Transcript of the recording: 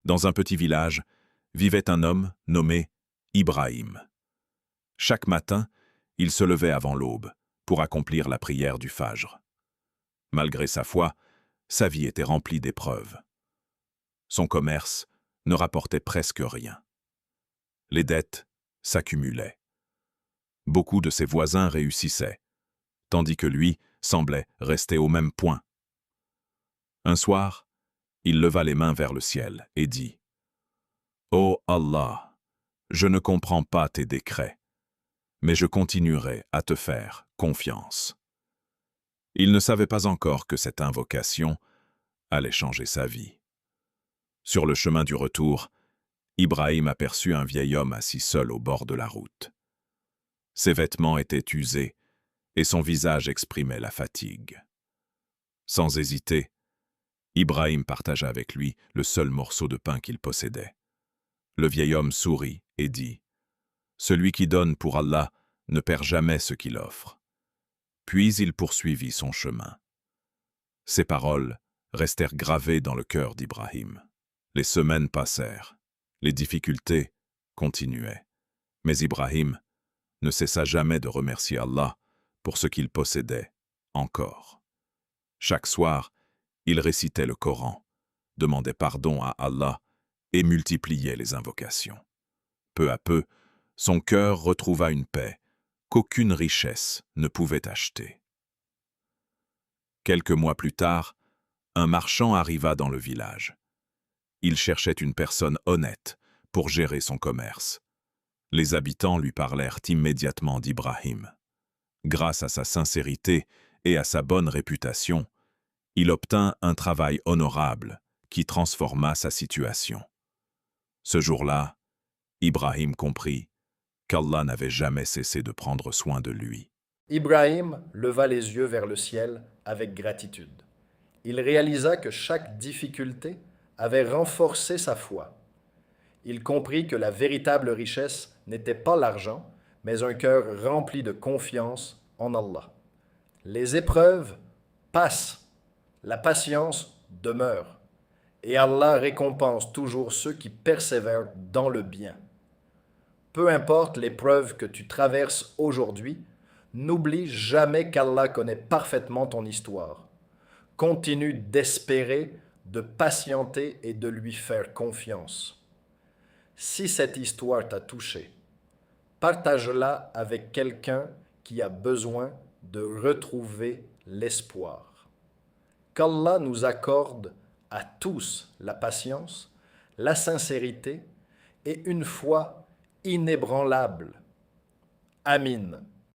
Dans un petit village, vivait un homme nommé Ibrahim. Chaque matin, il se levait avant l'aube pour accomplir la prière du Fajr. Malgré sa foi, sa vie était remplie d'épreuves. Son commerce ne rapportait presque rien. Les dettes s'accumulaient. Beaucoup de ses voisins réussissaient, tandis que lui semblait rester au même point. Un soir, il leva les mains vers le ciel et dit « Ô Allah, je ne comprends pas tes décrets, mais je continuerai à te faire confiance. » Il ne savait pas encore que cette invocation allait changer sa vie. Sur le chemin du retour, Ibrahim aperçut un vieil homme assis seul au bord de la route. Ses vêtements étaient usés et son visage exprimait la fatigue. Sans hésiter, Ibrahim partagea avec lui le seul morceau de pain qu'il possédait. Le vieil homme sourit et dit « Celui qui donne pour Allah ne perd jamais ce qu'il offre. » Puis il poursuivit son chemin. Ces paroles restèrent gravées dans le cœur d'Ibrahim. Les semaines passèrent, les difficultés continuaient, mais Ibrahim ne cessa jamais de remercier Allah pour ce qu'il possédait encore. Chaque soir, il récitait le Coran, demandait pardon à Allah et multipliait les invocations. Peu à peu, son cœur retrouva une paix qu'aucune richesse ne pouvait acheter. Quelques mois plus tard, un marchand arriva dans le village. Il cherchait une personne honnête pour gérer son commerce. Les habitants lui parlèrent immédiatement d'Ibrahim. Grâce à sa sincérité et à sa bonne réputation, il obtint un travail honorable qui transforma sa situation. Ce jour-là, Ibrahim comprit qu'Allah n'avait jamais cessé de prendre soin de lui. Ibrahim leva les yeux vers le ciel avec gratitude. Il réalisa que chaque difficulté avait renforcé sa foi. Il comprit que la véritable richesse n'était pas l'argent, mais un cœur rempli de confiance en Allah. Les épreuves passent, la patience demeure, et Allah récompense toujours ceux qui persévèrent dans le bien. Peu importe l'épreuve que tu traverses aujourd'hui, n'oublie jamais qu'Allah connaît parfaitement ton histoire. Continue d'espérer, de patienter et de lui faire confiance. Si cette histoire t'a touché, partage-la avec quelqu'un qui a besoin de retrouver l'espoir. Qu'Allah nous accorde à tous la patience, la sincérité et une foi inébranlable. Amin.